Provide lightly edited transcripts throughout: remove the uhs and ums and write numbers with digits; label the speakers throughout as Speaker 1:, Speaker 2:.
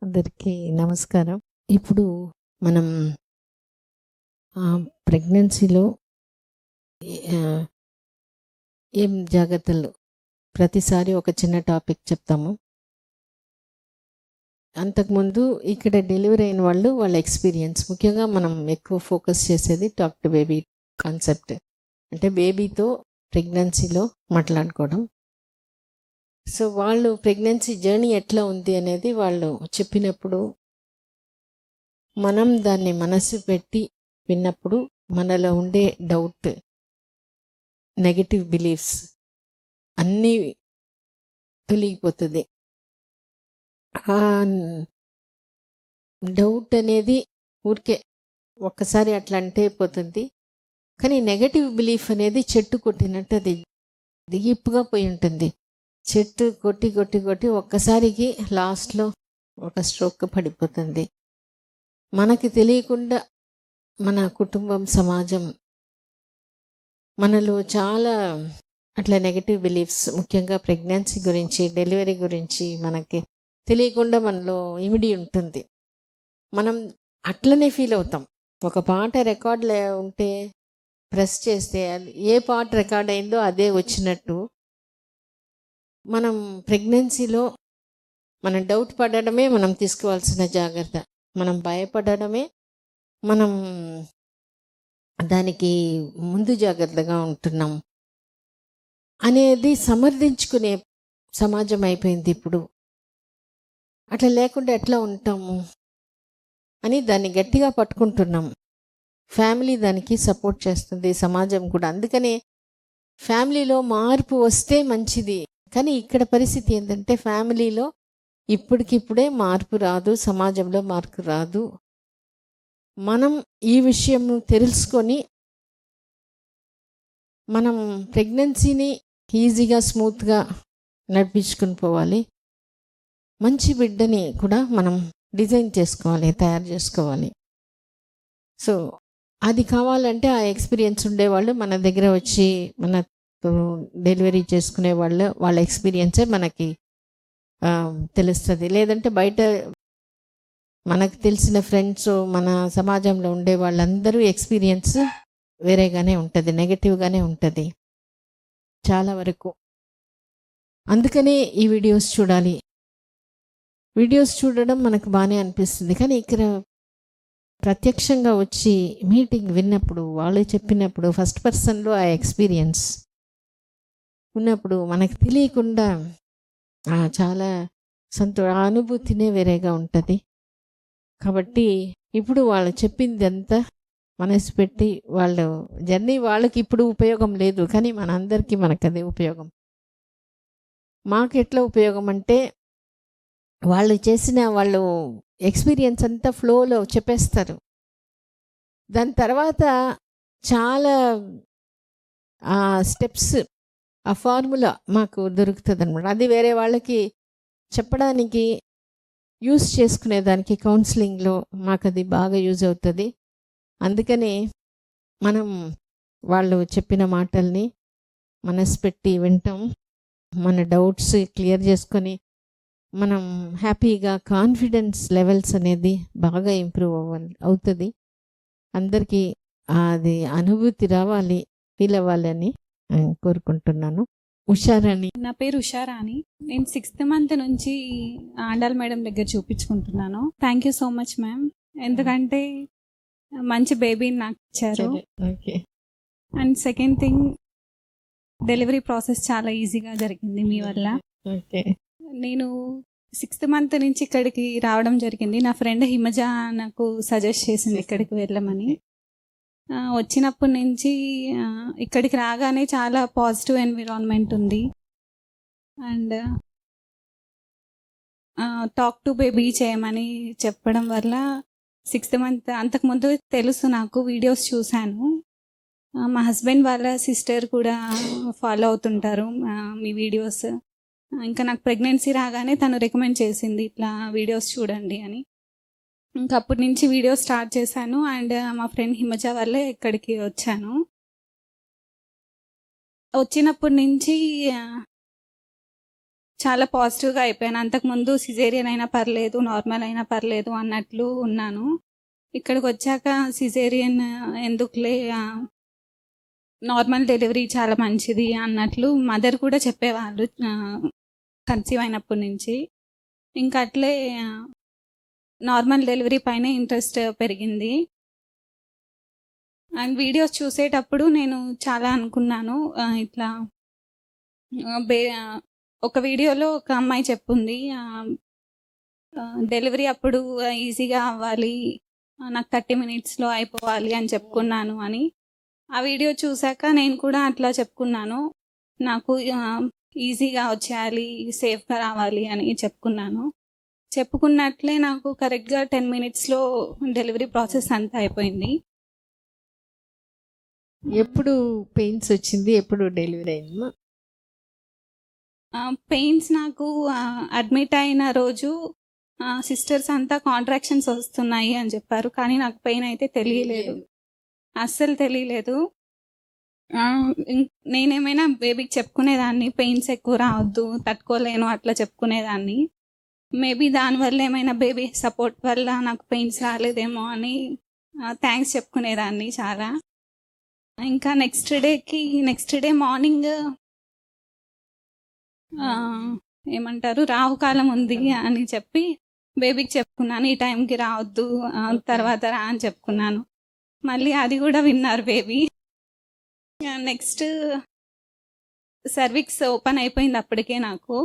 Speaker 1: అందరికీ నమస్కారం. ఇప్పుడు మనం ప్రెగ్నెన్సీలో ఆహ్, ఏం జాగ్రత్తలు ప్రతిసారి ఒక చిన్న టాపిక్ చెప్తాము. అంతకుముందు ఇక్కడ డెలివరీ అయిన వాళ్ళ ఎక్స్‌పీరియన్స్ ముఖ్యంగా మనం ఎక్కువ ఫోకస్ చేసేది టాక్ టు బేబీ కాన్సెప్ట్. అంటే బేబీతో ప్రెగ్నెన్సీలో మాట్లాడుకోవడం. సో, వాళ్ళు ప్రెగ్నెన్సీ జర్నీ ఎట్లా ఉంది అనేది వాళ్ళు చెప్పినప్పుడు మనం దాన్ని మనసు పెట్టి విన్నప్పుడు మనలో ఉండే డౌట్, నెగటివ్ బిలీఫ్స్ అన్నీ తొలగిపోతుంది. ఆ డౌట్ అనేది ఊరికే ఒక్కసారి అట్లా అంటే పోతుంది. కానీ నెగటివ్ బిలీఫ్ అనేది చెట్టు కొట్టినట్టు అది దిగిప్పుగా పోయి ఉంటుంది. చెట్టు కొట్టి కొట్టి కొట్టి ఒక్కసారికి లాస్ట్లో ఒక స్ట్రోక్ పడిపోతుంది. మనకి తెలియకుండా మన కుటుంబం, సమాజం మనలో చాలా అట్లా నెగటివ్ బిలీఫ్స్ ముఖ్యంగా ప్రెగ్నెన్సీ గురించి, డెలివరీ గురించి మనకి తెలియకుండా మనలో ఇమిడి ఉంటుంది. మనం అట్లనే ఫీల్ అవుతాం. ఒక పాట రికార్డులో ఉంటే ప్రెస్ చేస్తే అది ఏ పాట రికార్డ్ అయిందో అదే వచ్చినట్టు మనం ప్రెగ్నెన్సీలో మనం డౌట్ పడడమే మనం తీసుకోవాల్సిన జాగ్రత్త. మనం భయపడడమే మనం దానికి ముందు జాగ్రత్తగా ఉంటున్నాం అనేది సమర్థించుకునే సమాజం అయిపోయింది ఇప్పుడు. అట్లా లేకుండా ఎట్లా ఉంటాము అని దాన్ని గట్టిగా పట్టుకుంటున్నాం. ఫ్యామిలీ దానికి సపోర్ట్ చేస్తుంది, సమాజం కూడా. అందుకనే ఫ్యామిలీలో మార్పు వస్తే మంచిది. కానీ ఇక్కడ పరిస్థితి ఏంటంటే ఫ్యామిలీలో ఇప్పటికిప్పుడే మార్పు రాదు, సమాజంలో మార్పు రాదు. మనం ఈ విషయం తెలుసుకొని మనం ప్రెగ్నెన్సీని ఈజీగా, స్మూత్గా నడిపించుకుని పోవాలి. మంచి బిడ్డని కూడా మనం డిజైన్ చేసుకోవాలి, తయారు చేసుకోవాలి. సో అది కావాలంటే ఆ ఎక్స్పీరియన్స్ ఉండేవాళ్ళు మన దగ్గర వచ్చి మనతో డెలివరీ చేసుకునే వాళ్ళ ఎక్స్పీరియన్సే మనకి తెలుస్తుంది. లేదంటే బయట మనకు తెలిసిన ఫ్రెండ్స్, మన సమాజంలో ఉండే వాళ్ళందరూ ఎక్స్పీరియన్స్ వేరేగానే ఉంటుంది, నెగటివ్గానే ఉంటుంది చాలా వరకు. అందుకనే ఈ వీడియోస్ చూడాలి. వీడియోస్ చూడడం మనకు బాగానే అనిపిస్తుంది. కానీ ఇక్కడ ప్రత్యక్షంగా వచ్చి మీటింగ్ విన్నప్పుడు, వాళ్ళు చెప్పినప్పుడు ఫస్ట్ పర్సన్లో ఆ ఎక్స్పీరియన్స్ ఉన్నప్పుడు మనకు తెలియకుండా చాలా ఆ అనుభూతినే వేరేగా ఉంటుంది. కాబట్టి ఇప్పుడు వాళ్ళు చెప్పిందంతా మనసు పెట్టి వాళ్ళు జర్నీ వాళ్ళకి ఇప్పుడు ఉపయోగం లేదు, కానీ మనందరికీ మనకు అదే ఉపయోగం. మాకు ఎట్లా ఉపయోగం అంటే వాళ్ళు ఎక్స్పీరియన్స్ అంతా ఫ్లోలో చెప్పేస్తారు. దాని తర్వాత చాలా స్టెప్స్, ఆ ఫార్ములా మాకు దొరుకుతుంది అనమాట. అది వేరే వాళ్ళకి చెప్పడానికి, యూస్ చేసుకునేదానికి కౌన్సిలింగ్లో మాకు అది బాగా యూజ్ అవుతుంది. అందుకని మనం వాళ్ళు చెప్పిన మాటల్ని మనసు పెట్టి వింటాం. మన డౌట్స్ క్లియర్ చేసుకొని మనం హ్యాపీగా, కాన్ఫిడెన్స్ లెవెల్స్ అనేది బాగా ఇంప్రూవ్ అవుతుంది. అందరికీ అది అనుభూతి రావాలి, ఫీల్ అవ్వాలని కోరుకుంటున్నాను. ఉషారాణి.
Speaker 2: నా పేరు ఉషారాణి. నేను 6th month నుంచి ఆండాల్ మేడం దగ్గర చూపించుకుంటున్నాను. Thank you so much ma'am. ఎందుకంటే మంచి బేబీని నాకు ఇచ్చారు. And second thing, delivery process చాలా ఈజీగా జరిగింది మీ వల్ల. నేను 6th month నుంచి ఇక్కడికి రావడం జరిగింది. నా ఫ్రెండ్ హిమజ నాకు సజెస్ట్ చేసింది ఇక్కడికి వెళ్ళమని. వచ్చినప్పటి నుంచి ఇక్కడికి రాగానే చాలా పాజిటివ్ ఎన్విరాన్మెంట్ ఉంది. అండ్ టాక్ టు బేబీ చేయమని చెప్పడం వల్ల 6th month అంతకుముందు తెలుసు, నాకు వీడియోస్ చూశాను. మా హస్బెండ్ వాళ్ళ సిస్టర్ కూడా ఫాలో అవుతుంటారు మీ వీడియోస్. ఇంకా నాకు ప్రెగ్నెన్సీ రాగానే తను రికమెండ్ చేసింది ఇట్లా వీడియోస్ చూడండి అని. ఇంకా అప్పటి నుంచి వీడియోస్ స్టార్ట్ చేశాను. అండ్ మా ఫ్రెండ్ హిమజ వల్లే ఇక్కడికి వచ్చాను. వచ్చినప్పటి నుంచి చాలా పాజిటివ్గా అయిపోయాను. అంతకుముందు సిజేరియన్ అయినా పర్లేదు, నార్మల్ అయినా పర్లేదు అన్నట్లు ఉన్నాను. ఇక్కడికి వచ్చాక సిజేరియన్ ఎందుకులే, నార్మల్ డెలివరీ చాలా మంచిది అన్నట్లు మదర్ కూడా చెప్పేవాళ్ళు కన్సీవ్ అయినప్పటి నుంచి. ఇంకా అట్లే నార్మల్ డెలివరీ పైన ఇంట్రెస్ట్ పెరిగింది. అండ్ వీడియోస్ చూసేటప్పుడు నేను చాలా అనుకున్నాను, ఇట్లా ఒక వీడియోలో ఒక అమ్మాయి చెప్పుంది, డెలివరీ అప్పుడు ఈజీగా అవ్వాలి, నాకు 30 మినిట్స్లో అయిపోవాలి అని చెప్పుకున్నాను అని. ఆ వీడియో చూశాక నేను కూడా అట్లా చెప్పుకున్నాను, నాకు ఈజీగా వచ్చేయాలి, సేఫ్గా రావాలి అని చెప్పుకున్నట్లే నాకు కరెక్ట్గా 10 మినిట్స్లో డెలివరీ ప్రాసెస్ అంతా అయిపోయింది.
Speaker 1: ఎప్పుడు పెయిన్స్ వచ్చింది, ఎప్పుడు డెలివరీ అయింది?
Speaker 2: పెయిన్స్ నాకు అడ్మిట్ అయిన రోజు సిస్టర్స్ అంతా కాంట్రాక్షన్స్ వస్తున్నాయి అని చెప్పారు, కానీ నాకు పెయిన్ అయితే తెలియలేదు, అస్సలు తెలియలేదు. నేనేమైనా బేబీకి చెప్పుకునేదాన్ని, పెయిన్స్ ఎక్కువ రావద్దు, తట్టుకోలేను అట్లా చెప్పుకునేదాన్ని. మేబీ దానివల్ల ఏమైనా బేబీ సపోర్ట్ వల్ల నాకు పెయిన్స్ రాలేదేమో అని థ్యాంక్స్ చెప్పుకునేదాన్ని చాలా. ఇంకా నెక్స్ట్ డే మార్నింగ్ ఏమంటారు, రాహుకాలం ఉంది అని చెప్పి బేబీకి చెప్పుకున్నాను, ఈ టైంకి రావద్దు, తర్వాత రా అని చెప్పుకున్నాను. మళ్ళీ అది కూడా విన్నారు బేబీ. నెక్స్ట్ సర్విక్స్ ఓపెన్ అయిపోయింది అప్పటికే నాకు.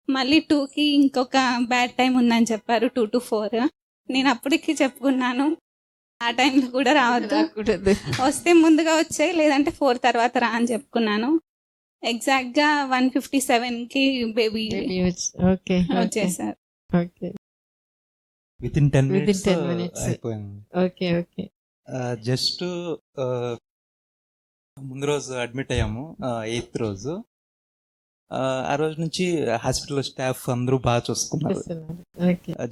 Speaker 2: మళ్ళీ 2కి ఇంకొక బ్యాడ్ టైం ఉందని చెప్పారు, 2 to 4. నేను అప్పటికి చెప్పుకున్నాను, ఆ టైంలో కూడా రావద్దు, వస్తే ముందుగా వచ్చాయి, లేదంటే 4 తర్వాత రా అని చెప్పుకున్నాను. ఎగ్జాక్ట్గా 1:57కి బేబీ వచ్చేసారు.
Speaker 3: Within 10
Speaker 1: Within 10 minutes.
Speaker 3: అయిపోయింది.
Speaker 1: Okay okay.
Speaker 3: జస్ట్ ముందు రోజు అడ్మిట్ అయ్యాము, 8th రోజు. ఆ రోజు నుంచి హాస్పిటల్ స్టాఫ్ అందరూ బాగా చూసుకున్నారు.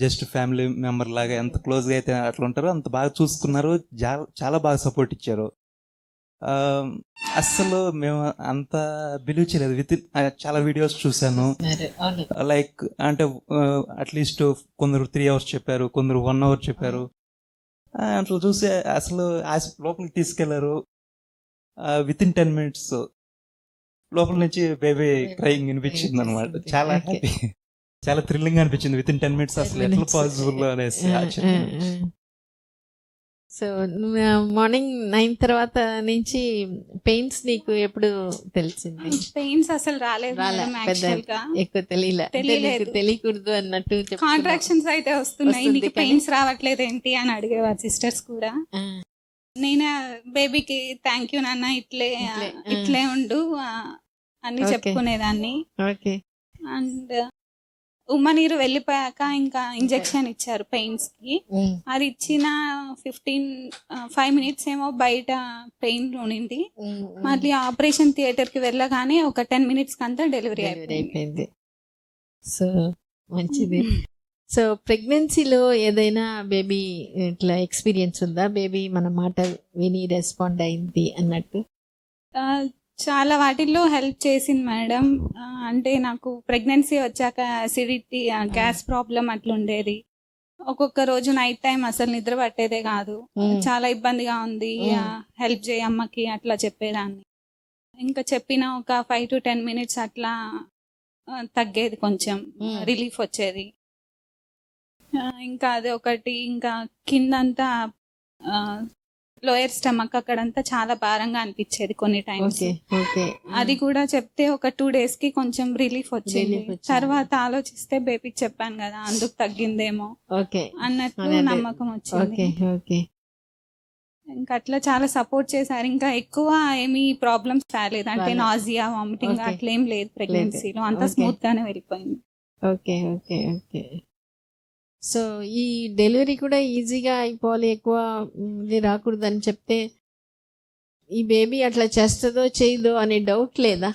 Speaker 3: జస్ట్ ఫ్యామిలీ మెంబర్ లాగా ఎంత క్లోజ్గా అయితే అట్లా ఉంటారో అంత బాగా చూసుకున్నారు, చాలా బాగా సపోర్ట్ ఇచ్చారు. అస్సలు మేము అంత బిలీవ్ చేయలేదు. చాలా వీడియోస్ చూశాను, లైక్ అంటే అట్లీస్ట్ కొందరు 3 hours చెప్పారు, కొందరు 1 hour చెప్పారు. అట్లా చూసి అసలు లోపలికి తీసుకెళ్లారు. వితిన్ 10 minutes లోపల నుంచి బేబీ క్రైయింగ్ వినిపించింది అనమాట. చాలా హ్యాపీ, చాలా థ్రిల్లింగ్ అనిపించింది. వితిన్ 10 minutes అసలు ఎట్లా పాసిబుల్ అనేసి.
Speaker 1: సో మార్నింగ్ 9 తర్వాత నుంచి పెయిన్స్ నీకు ఎప్పుడు తెలిసింది?
Speaker 2: పెయిన్స్ అసలు రాలేదు,
Speaker 1: ఎక్కువ తెలియలేదు, తెలియకూడదు అన్నట్టు
Speaker 2: కాంట్రాక్షన్స్ అయితే వస్తున్నాయి, నీకు పెయిన్స్ రావట్లేదు ఏంటి అని అడిగేవారు సిస్టర్స్ కూడా. నేను బేబీకి థ్యాంక్ యూ నాన్న, ఇట్లే ఉండు అని చెప్పుకునేదాన్ని. అండ్ ఉమ్మ నీరు వెళ్ళిపోయాక ఇంకా ఇంజెక్షన్ ఇచ్చారు పెయిన్స్ కి. అది ఇచ్చిన 5 minutes ఏమో బయట పెయిన్ ఉండింది. మళ్ళీ ఆపరేషన్ థియేటర్ కి వెళ్ళగానే ఒక 10 minutes కంతా డెలివరీ అయిపోయింది.
Speaker 1: సో మంచిది. సో ప్రెగ్నెన్సీలో ఏదైనా బేబీ ఇట్లా ఎక్స్పీరియన్స్ ఉందా, బేబీ మన మాట విని రెస్పాండ్ అయింది అన్నట్టు?
Speaker 2: చాలా వాటిల్లో హెల్ప్ చేసింది మేడం. అంటే నాకు ప్రెగ్నెన్సీ వచ్చాక అసిడిటీ, గ్యాస్ ప్రాబ్లం అట్లా ఉండేది. ఒక్కొక్క రోజు నైట్ టైం అసలు నిద్ర పట్టేదే కాదు, చాలా ఇబ్బందిగా ఉంది, హెల్ప్ చేయి అమ్మకి అట్లా చెప్పేదాన్ని. ఇంకా చెప్పిన ఒక 5 to 10 minutes అట్లా తగ్గేది, కొంచెం రిలీఫ్ వచ్చేది. ఇంకా అదే ఒకటి, ఇంకా కిందంతా లోయర్ స్టమక్ అక్కడంతా చాలా భారంగా అనిపించేది కొన్ని టైమ్స్. అది కూడా చెప్తే ఒక 2 days కి కొంచెం రిలీఫ్ వచ్చేది. తర్వాత ఆలోచిస్తే బేబీకి చెప్పాను కదా, అందుకు తగ్గిందేమో అన్నట్టు నమ్మకం వచ్చింది. ఇంకా అట్లా చాలా సపోర్ట్ చేశారు. ఇంకా ఎక్కువ ఏమీ ప్రాబ్లమ్స్ రాలేదు, అంటే నాజియా, వామిటింగ్ అట్లా ఏం లేదు ప్రెగ్నెన్సీలో, అంతా స్మూత్ గానే వెళ్ళిపోయింది.
Speaker 1: Okay okay okay. సో ఈ డెలివరీ కూడా ఈజీగా అయిపోవాలి, ఎక్కువ ఇది రాకూడదు అని చెప్తే ఈ బేబీ అట్లా చేస్తుందో చేయదో అనే డౌట్ లేదా?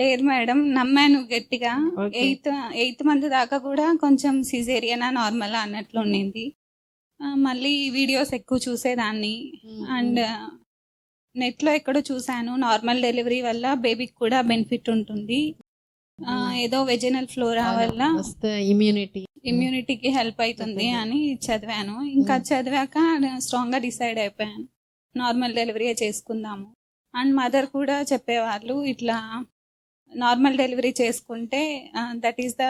Speaker 2: లేదు మేడం, నమ్మాను గట్టిగా. 8th month దాకా కూడా కొంచెం సిజేరియనా నార్మలా అన్నట్లు ఉండింది. మళ్ళీ వీడియోస్ ఎక్కువ చూసేదాన్ని. అండ్ నెట్లో ఎక్కడో చూశాను, నార్మల్ డెలివరీ వల్ల బేబీకి కూడా బెనిఫిట్ ఉంటుంది, ఏదో వెజినల్ ఫ్లోరా వల్ల ఇమ్యూనిటీకి హెల్ప్ అవుతుంది అని చదివాను. ఇంకా చదివాక స్ట్రాంగ్ గా డిసైడ్ అయిపోయాను నార్మల్ డెలివరీ చేసుకుందాము. అండ్ మదర్ కూడా చెప్పేవాళ్ళు ఇట్లా నార్మల్ డెలివరీ చేసుకుంటే దట్ ఈస్ ద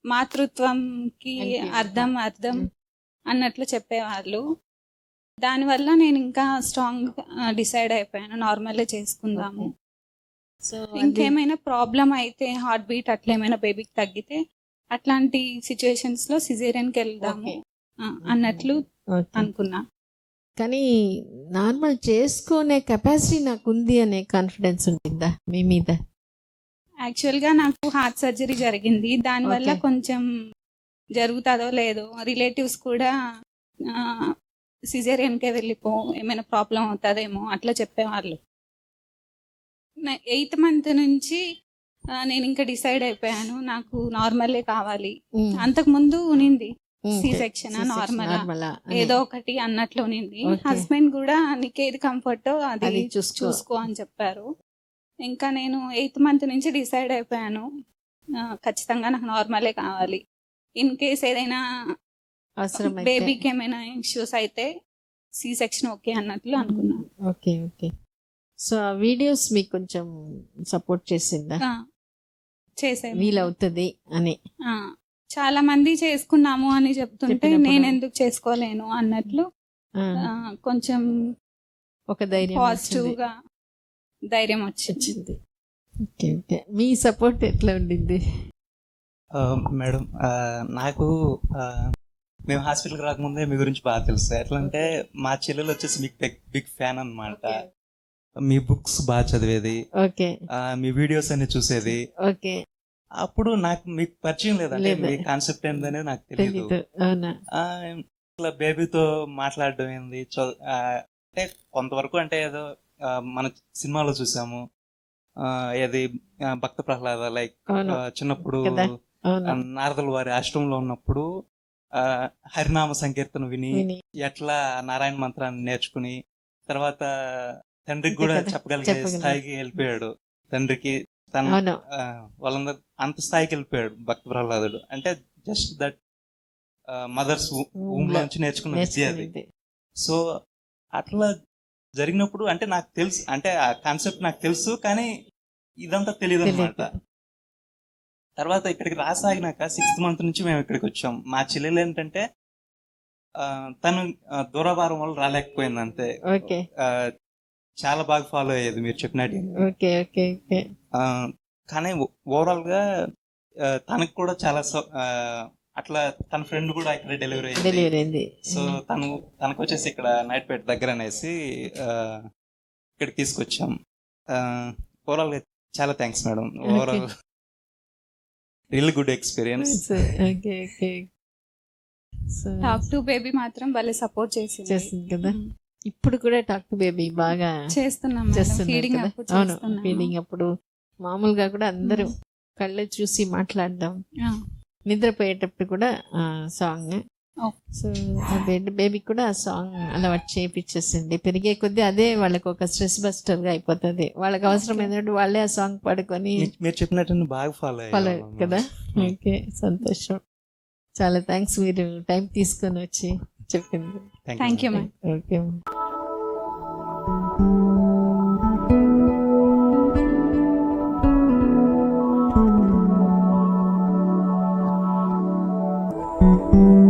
Speaker 2: మాతృత్వంకి అర్థం అన్నట్లు చెప్పేవాళ్ళు. దానివల్ల నేను ఇంకా స్ట్రాంగ్ డిసైడ్ అయిపోయాను నార్మల్ చేసుకుందాము.
Speaker 1: సో
Speaker 2: ఇంకేమైనా ప్రాబ్లం అయితే హార్ట్ బీట్ అట్లా ఏమైనా బేబీకి తగ్గితే అట్లాంటి సిచ్యువేషన్స్ లో సిజేరియన్కి వెళ్దాము అన్నట్లు అనుకున్నా.
Speaker 1: కానీ నార్మల్ చేసుకునే కెపాసిటీ నాకు ఉంది అనే కాన్ఫిడెన్స్ ఉంటుందా మీ మీద?
Speaker 2: యాక్చువల్ గా నాకు హార్ట్ సర్జరీ జరిగింది. దానివల్ల
Speaker 1: Okay.
Speaker 2: కొంచెం జరుగుతుందో లేదో రిలేటివ్స్ కూడా సిజేరియన్కే వెళ్ళిపో ఏమైనా ప్రాబ్లం అవుతుందేమో అట్లా చెప్పేవాళ్ళు. 8th మంత్ నుంచి నేను ఇంకా డిసైడ్ అయిపోయాను నాకు నార్మలే కావాలి. అంతకు ముందు ఉనింది సి సెక్షన్ నార్మల్ ఏదో ఒకటి అన్నట్లు ఉనింది.
Speaker 1: Okay.
Speaker 2: హస్బెండ్ కూడా నీకు ఏది కంఫర్ట్ అది
Speaker 1: అది
Speaker 2: చూసుకో అని చెప్పారు. ఇంకా నేను 8th మంత్ నుంచి డిసైడ్ అయిపోయాను ఖచ్చితంగా నాకు నార్మలే కావాలి. ఇన్ కేస్ ఏదైనా
Speaker 1: అవసరం
Speaker 2: బేబీకి ఏమైనా ఇష్యూస్ అయితే సి సెక్షన్ ఓకే అన్నట్లు అనుకున్నాను.
Speaker 1: Okay okay. సో ఆ వీడియోస్ మీకు కొంచెం సపోర్ట్ చేసిందా
Speaker 2: చేసాను.
Speaker 1: వీలవుతుంది అని?
Speaker 2: చాలా మంది చేసుకున్నాము అని చెప్తుంటే
Speaker 1: చెప్పినప్పుడు
Speaker 2: నేను ఎందుకు చేసుకోలేను అన్నట్లు కొంచెం
Speaker 1: ఒక ధైర్యం
Speaker 2: పాజిటివ్ గా ధైర్యం వచ్చింది.
Speaker 1: వచ్చింది. Okay okay. మీ సపోర్ట్ ఎట్లా ఉండింది?
Speaker 3: మేడం నాకు మేము హాస్పిటల్కి రాకముందే మీ గురించి బాగా తెలుసు. ఎట్లా అంటే మా చెల్లెలు వచ్చేసి మీకు బిగ్ ఫ్యాన్ అన్నమాట. మీ బుక్స్ బాగా చదివేది,
Speaker 1: ఓకే
Speaker 3: మీ వీడియోస్ అన్ని చూసేది.
Speaker 1: ఓకే.
Speaker 3: అప్పుడు నాకు మీకు పరిచయం లేదంటే
Speaker 1: లేదు.
Speaker 3: మీ కాన్సెప్ట్ ఏందనేది నాకు తెలియదు.
Speaker 1: తెలీదు. అవునా?
Speaker 3: ఇట్లా బేబీతో మాట్లాడడం ఏంది అంటే కొంతవరకు అంటే ఏదో మన సినిమాలో చూసాము. ఏది భక్త ప్రహ్లాద లైక్
Speaker 1: అవును.
Speaker 3: చిన్నప్పుడు
Speaker 1: కదా? అవును.
Speaker 3: నారదుల వారి ఆశ్రమంలో ఉన్నప్పుడు హరినామ సంకీర్తన విని
Speaker 1: విని.
Speaker 3: ఎట్లా నారాయణ మంత్రాన్ని నేర్చుకుని తర్వాత తండ్రికి కూడా
Speaker 1: అంతే కదా,
Speaker 3: చెప్పగలిగే
Speaker 1: చెప్పగలిగే.
Speaker 3: స్థాయికి వెళ్ళిపోయాడు. తండ్రికి తన
Speaker 1: అవును.
Speaker 3: వాళ్ళందరూ అంత స్థాయికి వెళ్ళిపోయాడు భక్త ప్రహ్లాదుడు. అంటే జస్ట్ దట్ మదర్స్ ఊమ్ నుంచి నేర్చుకున్న విద్య అది.
Speaker 1: నేర్చుకునేది.
Speaker 3: సో అట్లా జరిగినప్పుడు అంటే నాకు తెలుసు, అంటే ఆ కాన్సెప్ట్ నాకు తెలుసు, కానీ ఇదంతా తెలియదు అనమాట.
Speaker 1: తెలియదు.
Speaker 3: తర్వాత ఇక్కడికి రాసాగినాక 6th మంత్ నుంచి మేము ఇక్కడికి వచ్చాం. మా చెల్లెలు ఏంటంటే తను దూరభారం వల్ల రాలేకపోయింది అంతే.
Speaker 1: ఓకే
Speaker 3: చాలా బాగా ఫాలో అయ్యేది మీరు చెప్పినట్టు.
Speaker 1: Okay okay okay.
Speaker 3: కానీ ఓవరాల్ గా తనకు కూడా చాలా అట్లా తన ఫ్రెండ్ కూడా ఇక్కడ డెలివరీ
Speaker 1: అయింది.
Speaker 3: సో తనకు వచ్చేసి ఇక్కడ నైట్పేట దగ్గర అనేసి ఇక్కడికి తీసుకొచ్చాం. ఓవరాల్ గా చాలా thanks madam. Overall real good experience.
Speaker 1: Okay okay. So
Speaker 2: talk to baby మాత్రం భలే సపోర్ట్
Speaker 1: చేస్తుంది కదా.
Speaker 2: చేసింది.
Speaker 1: ఇప్పుడు కూడా టాక్ టు బేబీ బాగా
Speaker 2: చేస్తున్నాం
Speaker 1: చేస్తున్నారు
Speaker 2: ఫీడింగ్
Speaker 1: కదా.
Speaker 2: అప్పుడు
Speaker 1: అవును,
Speaker 2: చేస్తున్నాము.
Speaker 1: ఫీడింగ్ అప్పుడు మామూలుగా కూడా అందరూ కళ్ళు చూసి మాట్లాడడం,
Speaker 2: ఆ,
Speaker 1: నిద్రపోయేటప్పుడు కూడా సాంగ్.
Speaker 2: ఓ.
Speaker 1: సో ఆ బేబీ కూడా ఆ సాంగ్ అలవాటు చేయించేసింది. పెరిగే కొద్దీ అదే వాళ్ళకి ఒక స్ట్రెస్ బస్టర్ గా అయిపోతుంది. వాళ్ళకి అవసరం ఏంటంటే వాళ్ళే ఆ సాంగ్ పాడుకొని
Speaker 3: మీరు చెప్పినట్టు బాగా ఫాలో
Speaker 1: ఫాలో కదా. ఓకే, సంతోషం. చాలా థ్యాంక్స్ మీరు టైం తీసుకొని వచ్చి చెప్పింది.
Speaker 2: Thank you ma'am.
Speaker 1: Okay.
Speaker 4: thank you